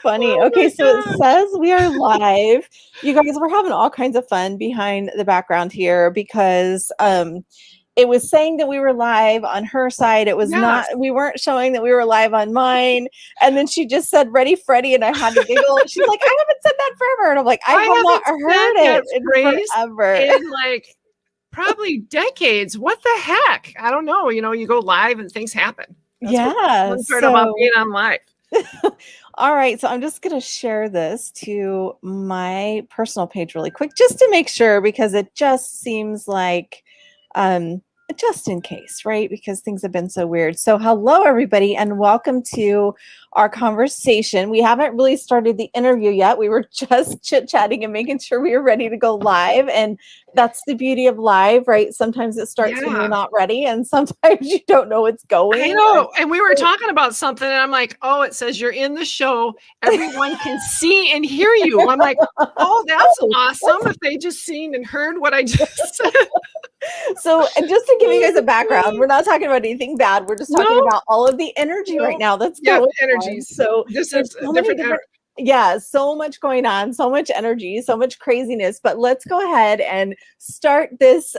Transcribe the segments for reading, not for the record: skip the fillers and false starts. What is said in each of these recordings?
funny. Oh Okay, my so it God. says we are live. You guys, we're having all kinds of fun behind the background here because it was saying that we were live on her side. It was Yes. not, we weren't showing that we were live on mine. And then she just said, "Ready, Freddie," and I had to giggle. She's like, "I haven't said that forever." And I'm like, "I I have not haven't said heard that it in phrase forever." in like probably decades. What the heck? I don't know. You go live and things happen. That's what's Yeah. fun part about So being on live. all right, so I'm just going to share this to my personal page really quick just to make sure because it just seems like um just in case, right? Because things have been so weird. So hello everybody and welcome to our conversation. We haven't really started the interview yet. We were just chit-chatting and making sure we were ready to go live, and that's the beauty of live, right? Sometimes it starts when you're Yeah. not ready and sometimes you don't know it's I going. know. And we were talking about something, and I'm like, oh, it says you're in the show. Everyone can see and hear you. I'm like, oh, that's awesome. If they just seen and heard what I just said. So, and just to give you guys a background, we're not talking about anything bad. We're just talking No, about all of the energy right no. now that's Yeah, going on. energies. So This there's is a so many different. different, yeah, so much going on, so much energy, so much craziness. But let's go ahead and start this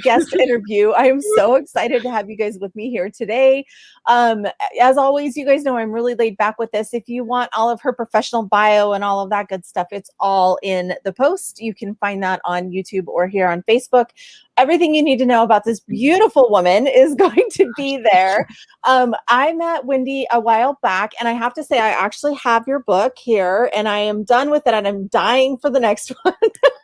guest interview. I am so excited to have you guys with me here today. As always, you guys know I'm really laid back with this. If you want all of her professional bio and all of that good stuff, it's all in the post. You can find that on YouTube or here on Facebook. Everything you need to know about this beautiful woman is going to be there. I met Wendy a while back, and I have to say, I actually have your book here, and I am done with it, and I'm dying for the next one.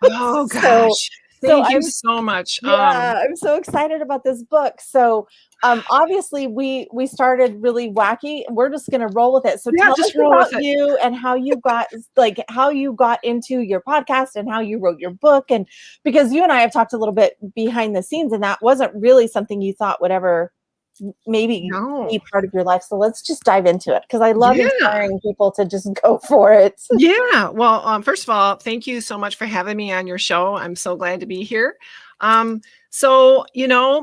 Oh gosh. Thank you so much. Yeah, I'm so excited about this book. So obviously we started really wacky. We're just gonna roll with it. So Yeah, tell us just roll about with it. you and how you got into your podcast and how you wrote your book. And because you and I have talked a little bit behind the scenes, and that wasn't really something you thought would ever maybe No. be part of your life. So let's just dive into it because I love Yeah. inspiring people to just go for it. Yeah. Well, first of all, thank you so much for having me on your show. I'm so glad to be here. So,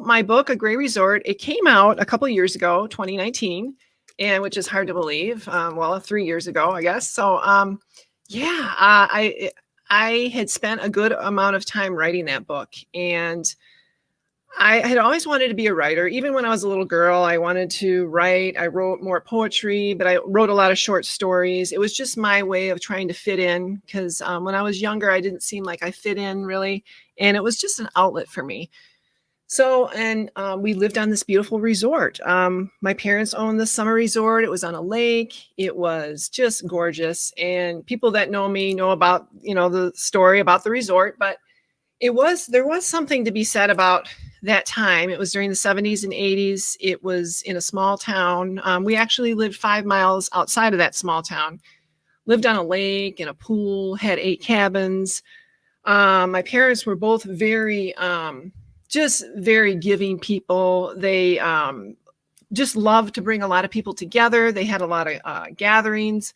my book, A Gray Resort, it came out a couple of years ago, 2019, and which is hard to believe. 3 years ago, I guess. So, I had spent a good amount of time writing that book, and I had always wanted to be a writer. Even when I was a little girl, I wanted to write. I wrote more poetry, but I wrote a lot of short stories. It was just my way of trying to fit in because when I was younger, I didn't seem like I fit in really. And it was just an outlet for me. So, and we lived on this beautiful resort. My parents owned this summer resort. It was on a lake. It was just gorgeous. And people that know me know about, the story about the resort, but there was something to be said about that time. It was during the 70s and 80s. It was in a small town. We actually lived 5 miles outside of that small town, lived on a lake and a pool, had 8 cabins. My parents were both just very giving people. They just loved to bring a lot of people together. They had a lot of gatherings.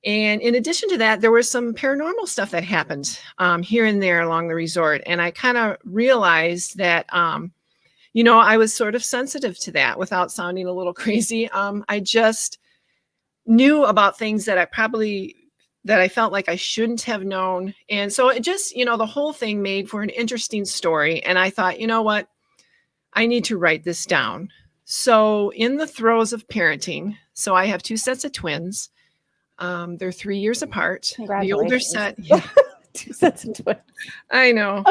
And in addition to that, there was some paranormal stuff that happened here and there along the resort. And I kind of realized that, I was sort of sensitive to that without sounding a little crazy. I just knew about things that I felt like I shouldn't have known. And so it just, the whole thing made for an interesting story. And I thought, you know what? I need to write this down. So in the throes of parenting, so I have 2 sets of twins. They're 3 years apart. The older set, yeah. 2 sets of twins. I know.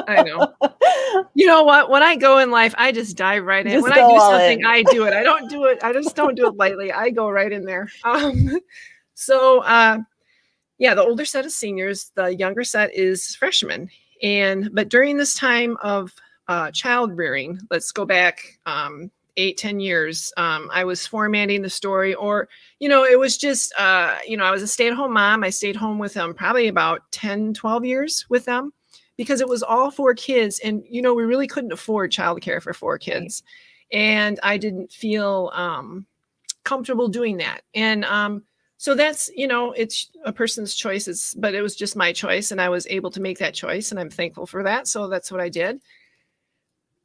You know what? When I go in life, I just dive right in. When I do something, I do it. I don't do it. I just don't do it lightly. I go right in there. The older set is seniors. The younger set is freshmen. But during this time of child rearing, let's go back 8-10 years, I was formatting the story, or it was just I was a stay-at-home mom. I stayed home with them probably about 10-12 years with them because it was all 4 kids, and we really couldn't afford childcare for 4 kids. Right. And I didn't feel comfortable doing that. And so that's it's a person's choices, but it was just my choice, and I was able to make that choice, and I'm thankful for that. So that's what I did.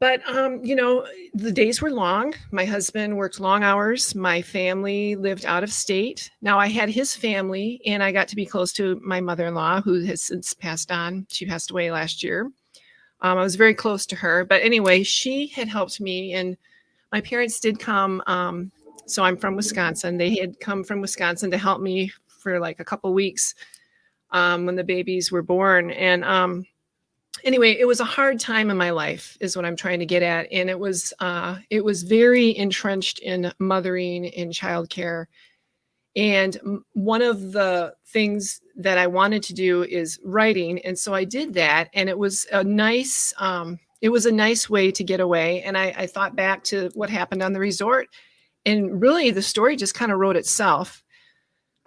But, the days were long. My husband worked long hours. My family lived out of state. Now I had his family, and I got to be close to my mother-in-law, who has since passed on. She passed away last year. I was very close to her. But anyway, she had helped me, and my parents did come. So I'm from Wisconsin. They had come from Wisconsin to help me for like a couple weeks when the babies were born. And anyway, it was a hard time in my life is what I'm trying to get at. And it was very entrenched in mothering and childcare. And one of the things that I wanted to do is writing. And so I did that. And it was a nice way to get away. And I thought back to what happened on the resort, and really the story just kind of wrote itself.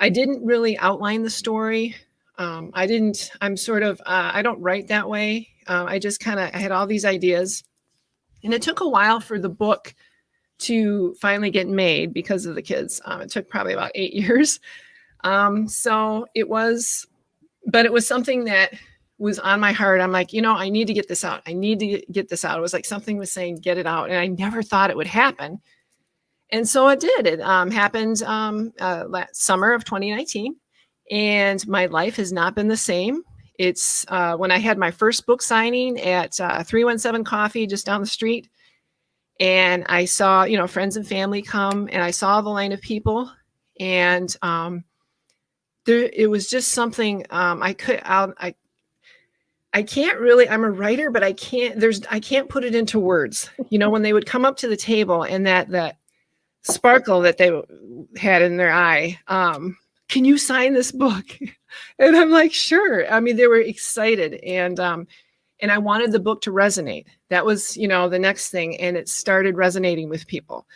I didn't really outline the story. I don't write that way. I had all these ideas, and it took a while for the book to finally get made because of the kids. It took probably about 8 years. But it was something that was on my heart. I'm like, I need to get this out. I need to get this out. It was like something was saying, get it out. And I never thought it would happen. And so it did. It happened last summer of 2019. And my life has not been the same. It's when I had my first book signing at 317 Coffee just down the street. And I saw, friends and family come, and I saw the line of people. And it was just something I can't really, I'm a writer, but I can't put it into words. When they would come up to the table and that sparkle that they had in their eye, can you sign this book? And I'm like, sure. I mean, they were excited. And I wanted the book to resonate. That was, the next thing. And it started resonating with people.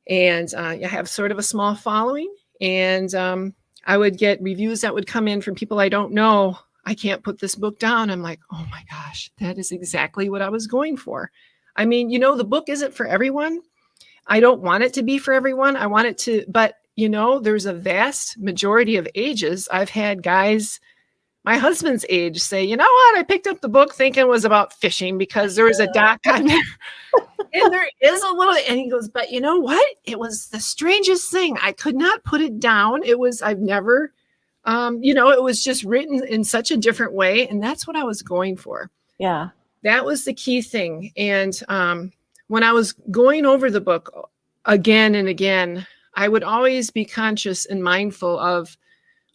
And I have sort of a small following. And I would get reviews that would come in from people I don't know. I can't put this book down. I'm like, oh my gosh, that is exactly what I was going for. I mean, the book isn't for everyone. I don't want it to be for everyone. I want it to, but there's a vast majority of ages. I've had guys my husband's age say, you know what? I picked up the book thinking it was about fishing because there was a doc on there. And there is a little, and he goes, but you know what? It was the strangest thing. I could not put it down. It was just written in such a different way. And that's what I was going for. Yeah. That was the key thing. And when I was going over the book again and again, I would always be conscious and mindful of,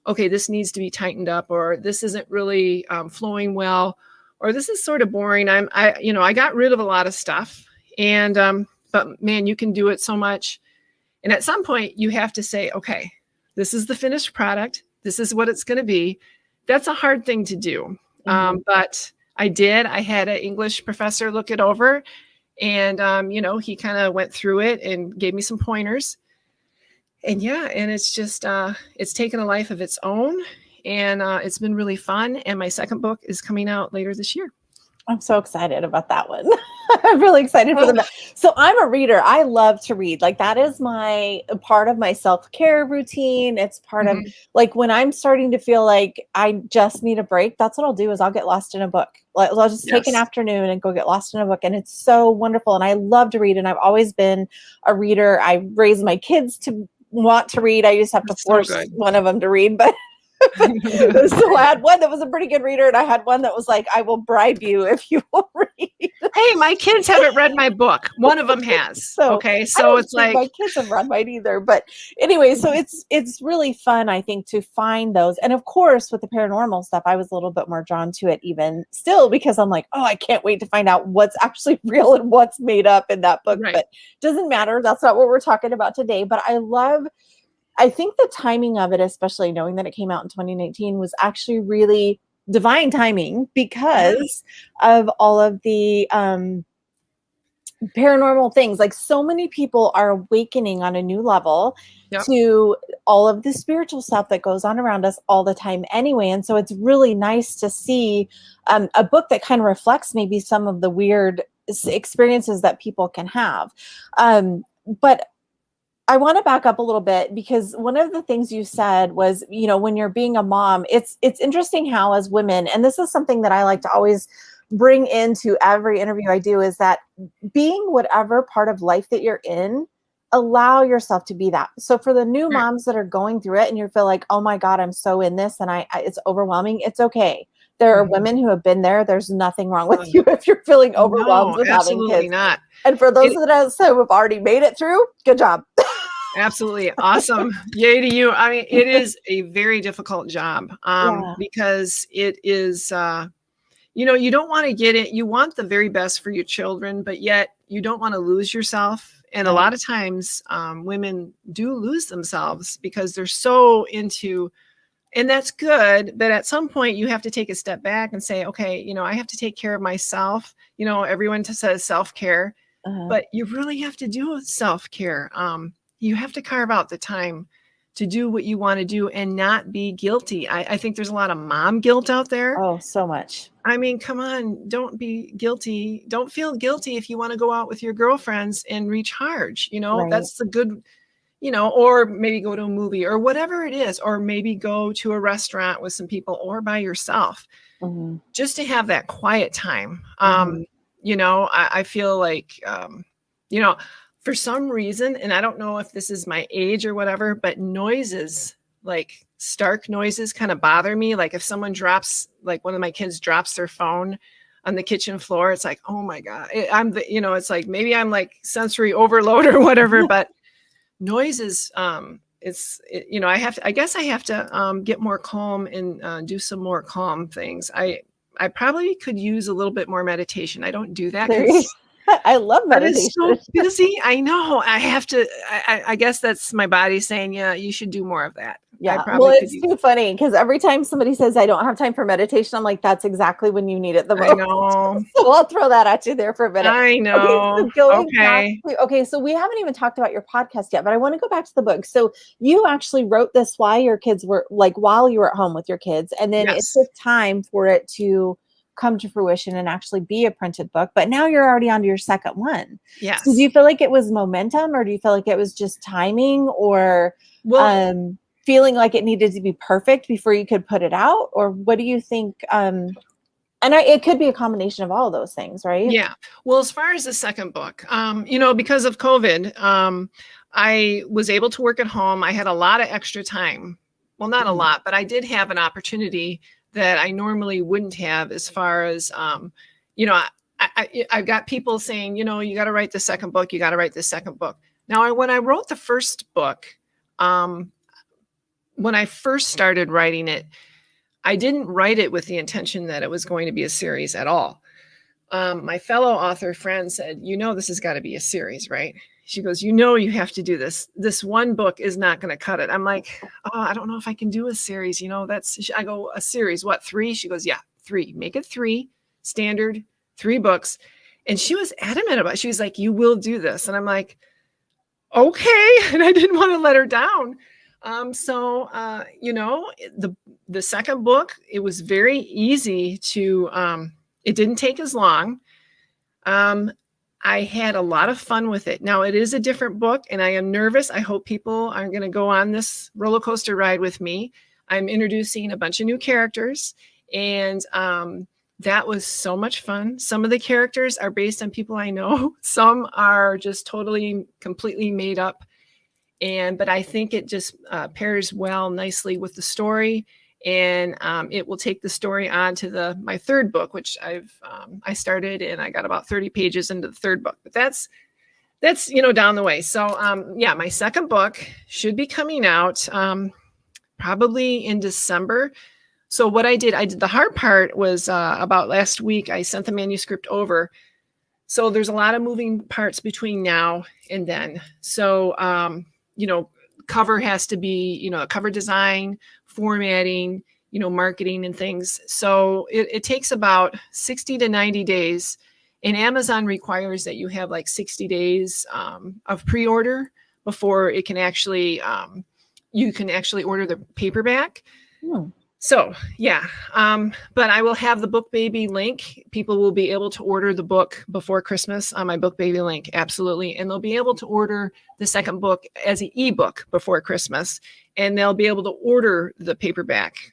okay, this needs to be tightened up, or this isn't really flowing well, or this is sort of boring. I got rid of a lot of stuff, and but man, you can do it so much. And at some point, you have to say, okay, this is the finished product. This is what it's going to be. That's a hard thing to do, but I did. I had an English professor look it over, and he kind of went through it and gave me some pointers. And it's just, it's taken a life of its own, and it's been really fun. And my second book is coming out later this year. I'm so excited about that one. I'm really excited for them. So I'm a reader. I love to read. Like, that is part of my self-care routine. It's part of, like, when I'm starting to feel like I just need a break, that's what I'll do is I'll get lost in a book. Like, I'll just take an afternoon and go get lost in a book. And it's so wonderful. And I love to read. And I've always been a reader. I raised my kids to want to read. I just have to force one of them to read, but so I had one that was a pretty good reader, and I had one that was like, I will bribe you if you will read. Hey, my kids haven't read my book. One of them has. So it's like my kids have read mine either. But anyway, so it's really fun, I think, to find those. And of course, with the paranormal stuff, I was a little bit more drawn to it even still, because I'm like, oh, I can't wait to find out what's actually real and what's made up in that book. Right. But doesn't matter. That's not what we're talking about today. But I think the timing of it, especially knowing that it came out in 2019, was actually really divine timing because of all of the paranormal things. Like, so many people are awakening on a new level to all of the spiritual stuff that goes on around us all the time anyway. And so it's really nice to see a book that kind of reflects maybe some of the weird experiences that people can have. But I want to back up a little bit, because one of the things you said was, when you're being a mom, it's interesting how, as women, and this is something that I like to always bring into every interview I do is that being whatever part of life that you're in, allow yourself to be that. So for the new Right. moms that are going through it and you feel like, oh my God, I'm so in this and I it's overwhelming. It's okay. There are women who have been there. There's nothing wrong with you if you're feeling overwhelmed No, with having absolutely kids. not. And for those of us who have already made it through, good job. Absolutely. Awesome. Yay to you. I mean, it is a very difficult job because it is, you don't want to get it. You want the very best for your children, but yet you don't want to lose yourself. And a lot of times women do lose themselves because they're so into, and that's good. But at some point you have to take a step back and say, okay, I have to take care of myself. Everyone says self-care, but you really have to do self-care. You have to carve out the time to do what you want to do and not be guilty. I think there's a lot of mom guilt out there. Oh, so much. I mean, come on, don't be guilty. Don't feel guilty if you want to go out with your girlfriends and recharge. That's the good, or maybe go to a movie or whatever it is, or maybe go to a restaurant with some people or by yourself, just to have that quiet time. I feel like, for some reason, and I don't know if this is my age or whatever, but noises, like stark noises, kind of bother me. Like if someone drops, like one of my kids drops their phone on the kitchen floor, it's like, oh my God, it's like, maybe I'm like sensory overload or whatever, but noises, I guess I have to get more calm and do some more calm things. I probably could use a little bit more meditation. I don't do that because I love meditation. It's so busy. I know. I have to. I guess that's my body saying, yeah, you should do more of that. Yeah. Well, it's too funny because every time somebody says I don't have time for meditation, I'm like, that's exactly when you need it the most. I know. So I'll throw that at you there for a minute. I know. Okay. So we haven't even talked about your podcast yet, but I want to go back to the book. So you actually wrote this while your kids were while you were at home with your kids, and then it took time for it to come to fruition and actually be a printed book, but now you're already on to your second one. Yes. So do you feel like it was momentum, or do you feel like it was just timing, or feeling like it needed to be perfect before you could put it out, or what do you think? It could be a combination of all of those things, right? Yeah. Well, as far as the second book, because of COVID, I was able to work at home. I had a lot of extra time. Well, not a lot, but I did have an opportunity that I normally wouldn't have, as far as, I've got people saying, you got to write the second book. You got to write the second book. Now, when I wrote the first book, when I first started writing it, I didn't write it with the intention that it was going to be a series at all. My fellow author friend said, this has got to be a series, right? She goes, you have to do this. This one book is not going to cut it. I'm like, oh, I don't know if I can do a series. I go, a series, what, 3? She goes, yeah, 3. Make it 3, standard, 3 books. And she was adamant about it. She was like, you will do this. And I'm like, okay. And I didn't want to let her down. The second book, it was very easy to, it didn't take as long. I had a lot of fun with it. Now, it is a different book, and I am nervous. I hope people are going to go on this roller coaster ride with me. I'm introducing a bunch of new characters, and that was so much fun. Some of the characters are based on people I know. Some are just totally, completely made up. But I think it just pairs well nicely with the story, and it will take the story on to my third book, which I started, and I got about 30 pages into the third book. But that's down the way. So my second book should be coming out probably in December. So what I did the hard part was about last week. I sent the manuscript over. So there's a lot of moving parts between now and then. So cover has to be, cover design, formatting, marketing and things. So it takes about 60 to 90 days. And Amazon requires that you have like 60 days of pre-order before it can actually, you can actually order the paperback. So yeah, but I will have the Book Baby link. People will be able to order the book before Christmas on my Book Baby link. Absolutely. And they'll be able to order the second book as an ebook before Christmas, and they'll be able to order the paperback.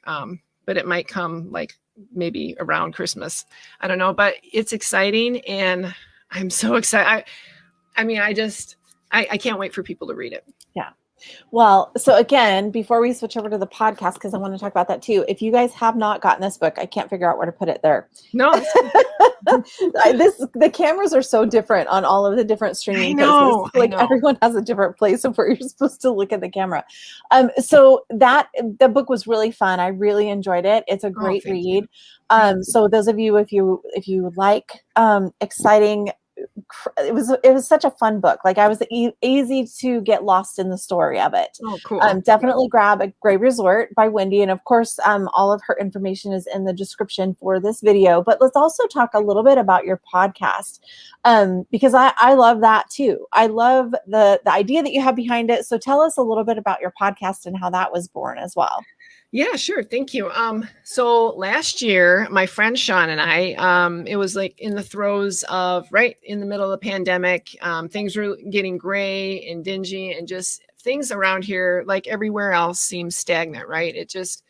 But it might come like, maybe around Christmas. I don't know, but it's exciting and I'm so excited. I mean, I can't wait for people to read it. Yeah. Well, so again, before we switch over to the podcast, because I want to talk about that too, if you guys have not gotten this book, I can't figure out where to put it there. No, the cameras are so different on all of the different streaming places. Like everyone has a different place of where you're supposed to look at the camera. So the book was really fun. I really enjoyed it. It's a great read. So those of you, if you like exciting, it was such a fun book. Like I was easy to get lost in the story of it. Oh, cool. Definitely grab A Gray Resort by Wendy. And of course, all of her information is in the description for this video, but let's also talk a little bit about your podcast. Because I love that too. I love the idea that you have behind it. So tell us a little bit about your podcast and how that was born as well. Yeah, sure. Thank you. So last year, my friend Sean and I, it was like in the throes of right in the middle of the pandemic. Things were getting gray and dingy and just things around here, like everywhere else, seems stagnant, right? It just,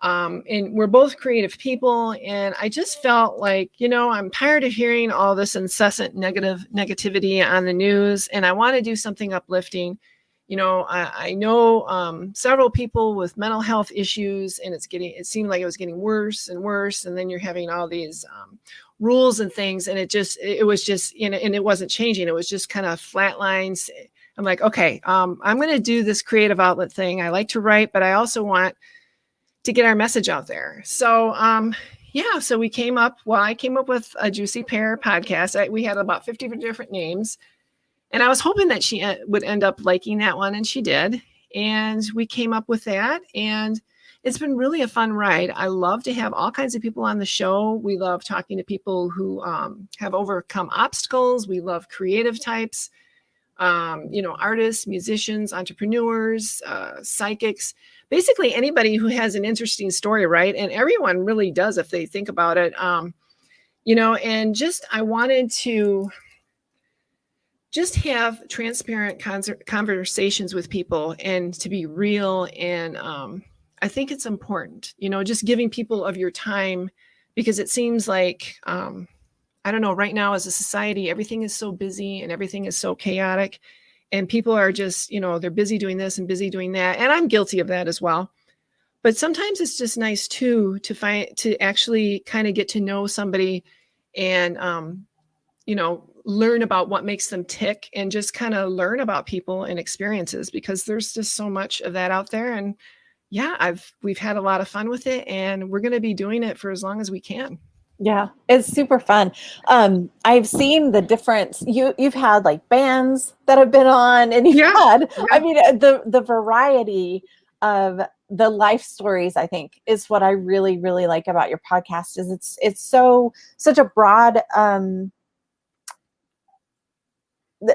and we're both creative people. And I just felt like, I'm tired of hearing all this incessant negativity on the news, and I want to do something uplifting. I know several people with mental health issues, and it seemed like it was getting worse and worse. And then you're having all these rules and things, and it was just, and it wasn't changing. It was just kind of flat lines. I'm like, okay, I'm going to do this creative outlet thing. I like to write, but I also want to get our message out there. So, so I came up with A Juicy Pear Podcast. We had about 50 different names. And I was hoping that she would end up liking that one, and she did. And we came up with that, and it's been really a fun ride. I love to have all kinds of people on the show. We love talking to people who have overcome obstacles. We love creative types, artists, musicians, entrepreneurs, psychics, basically anybody who has an interesting story, right? And everyone really does if they think about it, and I wanted to just have transparent conversations with people and to be real. And I think it's important, just giving people of your time, because it seems like, I don't know, right now as a society, everything is so busy and everything is so chaotic, and people are just, they're busy doing this and busy doing that. And I'm guilty of that as well. But sometimes it's just nice too, to actually kind of get to know somebody and, learn about what makes them tick, and just kind of learn about people and experiences, because there's just so much of that out there. And we've had a lot of fun with it, and we're going to be doing it for as long as we can. Yeah, it's super fun. I've seen the difference. You've had like bands that have been on, and I mean, the variety of the life stories, I think, is what I really, really like about your podcast. Is it's such a broad,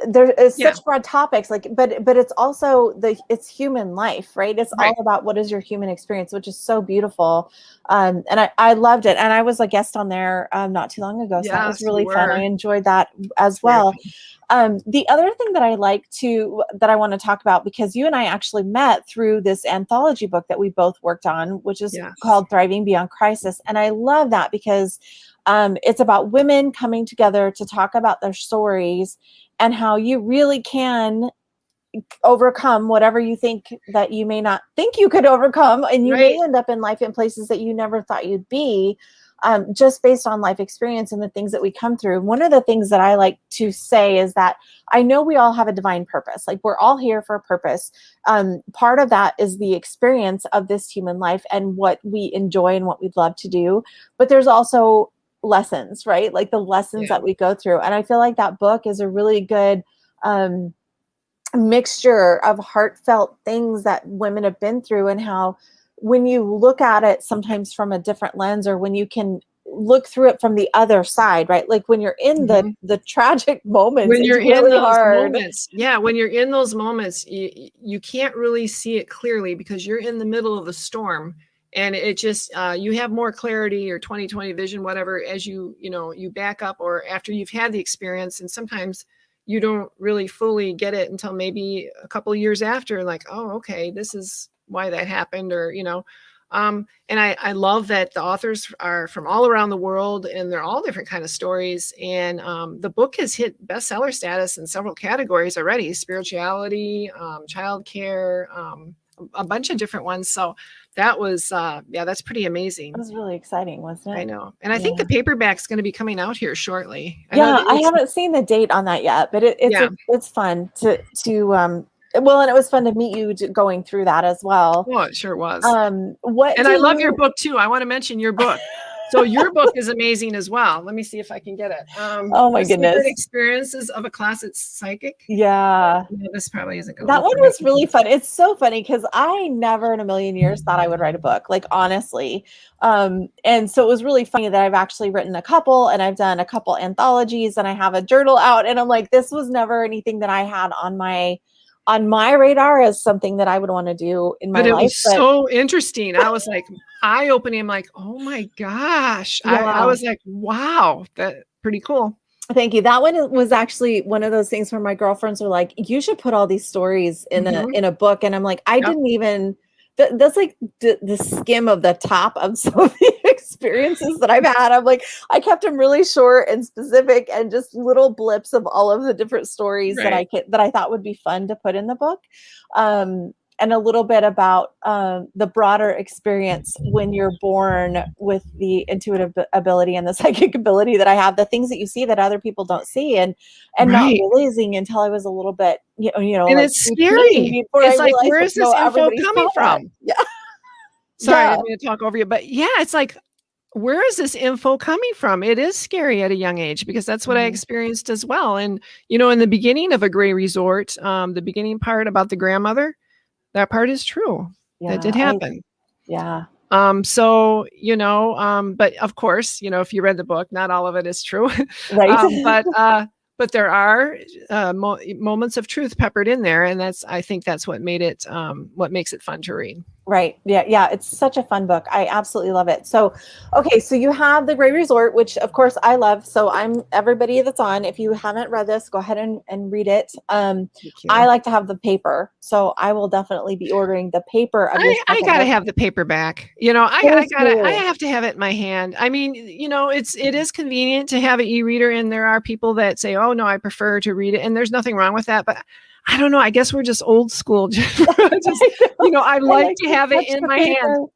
there is such broad topics, like, but it's also it's human life, right? It's all about what is your human experience, which is so beautiful. And I loved it. And I was a guest on there not too long ago. So that was really fun. I enjoyed that as well. The other thing that I want to talk about, because you and I actually met through this anthology book that we both worked on, which is called Thriving Beyond Crisis. And I love that because it's about women coming together to talk about their stories and how you really can overcome whatever you think that you may not think you could overcome. And you may end up in life in places that you never thought you'd be, just based on life experience and the things that we come through. One of the things that I like to say is that I know we all have a divine purpose. Like, we're all here for a purpose. Part of that is the experience of this human life and what we enjoy and what we'd love to do. But there's also lessons, right? Like the lessons that we go through. And I feel like that book is a really good mixture of heartfelt things that women have been through, and how when you look at it sometimes from a different lens, or when you can look through it from the other side, right? Like when you're in the tragic moments, when you're really in those hard. moments, when you're in those moments, you can't really see it clearly because you're in the middle of the storm. And it just, you have more clarity or 20/20 vision, whatever, as you back up, or after you've had the experience. And sometimes you don't really fully get it until maybe a couple of years after, like, oh, okay, this is why that happened. Or, And I love that the authors are from all around the world, and they're all different kind of stories. And the book has hit bestseller status in several categories already: spirituality, childcare, a bunch of different ones. So that was, that's pretty amazing. That was really exciting, wasn't it? I know. And I think the paperback's going to be coming out here shortly. I haven't seen the date on that yet, but it's fun to well, and it was fun to meet you going through that as well. Oh, it sure was. I love your book too. I want to mention your book. So your book is amazing as well. Let me see if I can get it. Oh my goodness. Experiences of a Closet Psychic. Yeah. This probably isn't going. That one was really fun. It's so funny because I never in a million years thought I would write a book, like honestly. And so it was really funny that I've actually written a couple, and I've done a couple anthologies, and I have a journal out, and I'm like, this was never anything that I had on my radar as something that I would want to do in my life. But it was so interesting. I was like eye-opening. I'm like, oh my gosh. Yeah. I was like, wow, that's pretty cool. Thank you. That one was actually one of those things where my girlfriends were like, you should put all these stories in a book. And I'm like, I didn't even, that's like the skim of the top of some of the experiences that I've had. I'm like, I kept them really short and specific, and just little blips of all of the different stories that I thought would be fun to put in the book. And a little bit about the broader experience when you're born with the intuitive ability and the psychic ability that I have, the things that you see that other people don't see, and not realizing until I was a little bit, and like, it's scary. It's like, where is this info coming from? Yeah. Sorry, I didn't mean to talk over you, but it's like, where is this info coming from? It is scary at a young age, because that's what I experienced as well. And, in the beginning of A Gray Resort, the beginning part about the grandmother, that part is true. That did happen. So, but of course, if you read the book, not all of it is true. Right. But there are moments of truth peppered in there. And I think that's what made it, what makes it fun to read. Right. Yeah. It's such a fun book. I absolutely love it. So, okay. So you have The Gray Resort, which of course I love. So everybody that's on, if you haven't read this, go ahead and read it. I like to have the paper. So I will definitely be ordering the paper. I got to have the paperback. I have to have it in my hand. I mean, it is convenient to have an e-reader, and there are people that say, oh no, I prefer to read it. And there's nothing wrong with that, but I don't know. I guess we're just old school. I like to have it in my hand.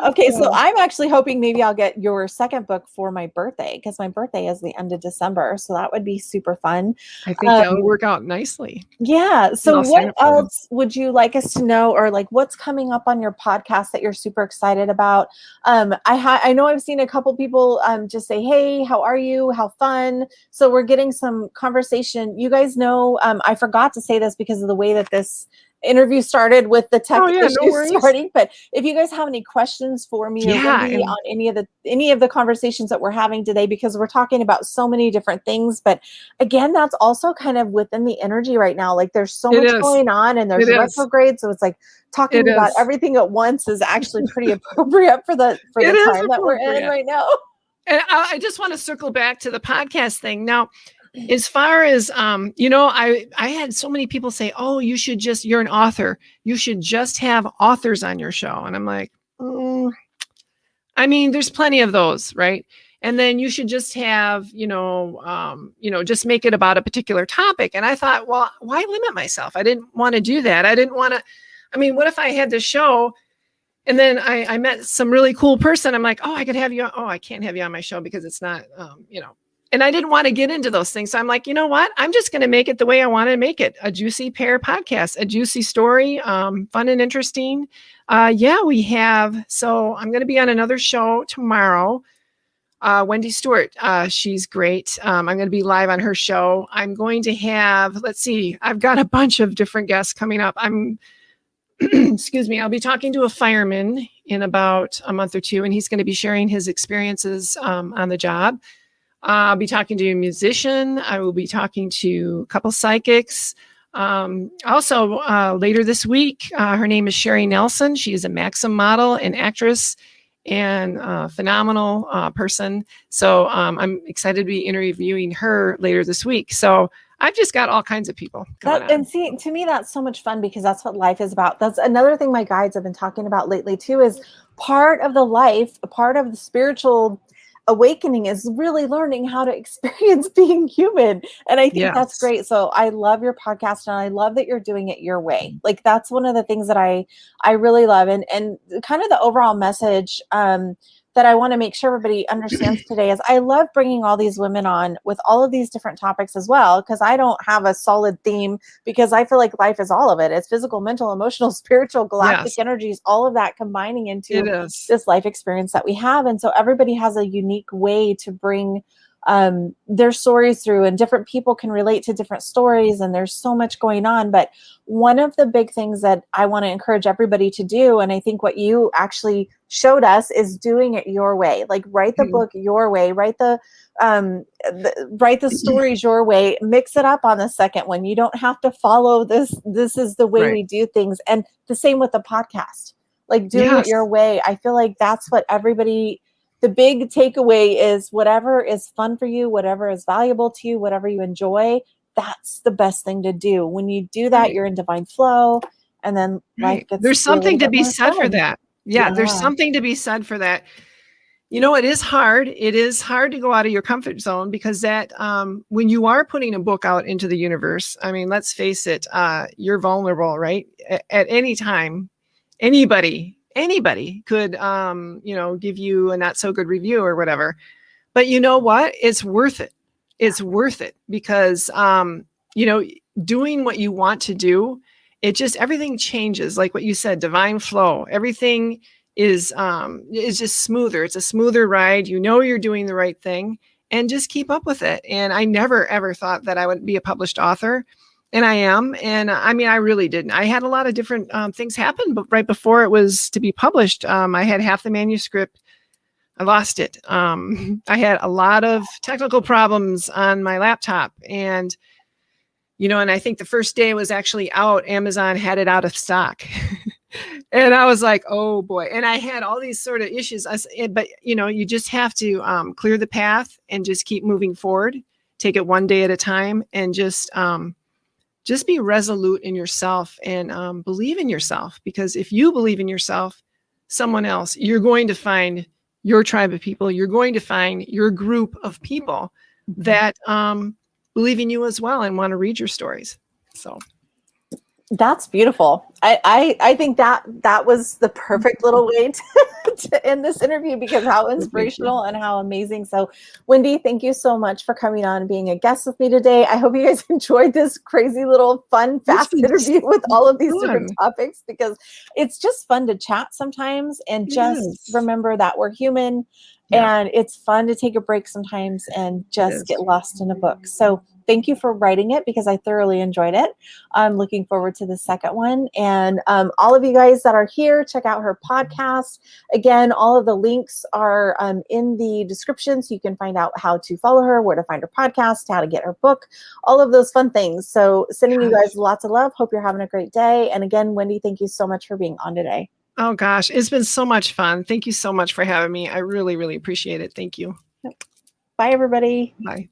Okay, so I'm actually hoping maybe I'll get your second book for my birthday, because my birthday is the end of December. So that would be super fun. I think that would work out nicely. Yeah. So what else would you like us to know, or like what's coming up on your podcast that you're super excited about? I know I've seen a couple people just say, hey, how are you? How fun. So we're getting some conversation. You guys know, I forgot to say this because of the way that this interview started with the tech issues starting, but if you guys have any questions for me or Wendy on any of the conversations that we're having today, because we're talking about so many different things, but again, that's also kind of within the energy right now. Like there's so much going on, and there's retrograde, so it's like talking about everything at once is actually pretty appropriate for the time that we're in right now. And I just want to circle back to the podcast thing now. As far as, I had so many people say, oh, you're an author. You should just have authors on your show. And I'm like, I mean, there's plenty of those, right? And then you should just have, just make it about a particular topic. And I thought, well, why limit myself? I didn't want to do that. I didn't want to, what if I had this show and then I met some really cool person? I'm like, oh, I could have you. Oh, I can't have you on my show because it's not, And I didn't want to get into those things. So I'm like, you know what? I'm just going to make it the way I want to make it. A Juicy Pear Podcast, a juicy story, fun and interesting. We have. So I'm going to be on another show tomorrow. Wendy Stewart. She's great. I'm going to be live on her show. I'm going to have, I've got a bunch of different guests coming up. Excuse me. I'll be talking to a fireman in about a month or two, and he's going to be sharing his experiences on the job. I'll be talking to a musician. I will be talking to a couple psychics. Also, later this week, her name is Sherry Nelson. She is a Maxim model and actress and phenomenal person. So I'm excited to be interviewing her later this week. So I've just got all kinds of people going on. And see, to me, that's so much fun because that's what life is about. That's another thing my guides have been talking about lately too, is part of the life, a part of the spiritual awakening is really learning how to experience being human. And I think that's great. So I love your podcast and I love that you're doing it your way. Like that's one of the things that I really love. And kind of the overall message, that I want to make sure everybody understands today is I love bringing all these women on with all of these different topics as well, because I don't have a solid theme, because I feel like life is all of it. It's physical, mental, emotional, spiritual, galactic energies, all of that combining into this life experience that we have. And so everybody has a unique way to bring their stories through, and different people can relate to different stories, and there's so much going on. But one of the big things that I want to encourage everybody to do, and I think what you actually showed us, is doing it your way. Like write the book your way, write the stories your way, mix it up on the second one. You don't have to follow this is the way we do things. And the same with the podcast, like doing it your way. I feel like that's what everybody, the big takeaway is, whatever is fun for you, whatever is valuable to you, whatever you enjoy, that's the best thing to do. When you do that, you're in divine flow, and then life gets there's something to be said for that. There's something to be said for that. You know, it is hard. It is hard to go out of your comfort zone, because that when you are putting a book out into the universe, I mean, let's face it, you're vulnerable, right? At any time, anybody could, give you a not so good review or whatever. But you know what? It's worth it. It's worth it because, doing what you want to do, everything changes. Like what you said, divine flow, everything is just smoother. It's a smoother ride. You know, you're doing the right thing, and just keep up with it. And I never, ever thought that I would be a published author. And I am. And I mean, I really didn't. I had a lot of different things happen, but right before it was to be published, I had half the manuscript. I lost it. I had a lot of technical problems on my laptop. And, and I think the first day it was actually out, Amazon had it out of stock. And I was like, oh boy. And I had all these sort of issues. But, you just have to clear the path and just keep moving forward. Take it one day at a time, and just be resolute in yourself, and believe in yourself. Because if you believe in yourself, someone else, you're going to find your tribe of people. You're going to find your group of people that believe in you as well and want to read your stories. So that's beautiful. I think that was the perfect little way to end this interview, because how inspirational and how amazing. So Wendy, thank you so much for coming on and being a guest with me today. I hope you guys enjoyed this crazy little fun, fast interview with all of these different topics, because it's just fun to chat sometimes, and just remember that we're human. And it's fun to take a break sometimes and just get lost in a book. So thank you for writing it, because I thoroughly enjoyed it. I'm looking forward to the second one. And all of you guys that are here, check out her podcast. Again, all of the links are in the description, so you can find out how to follow her, where to find her podcast, how to get her book, all of those fun things. So sending you guys lots of love. Hope you're having a great day. And again, Wendy, thank you so much for being on today. Oh gosh, it's been so much fun. Thank you so much for having me. I really, really appreciate it. Thank you. Bye, everybody. Bye.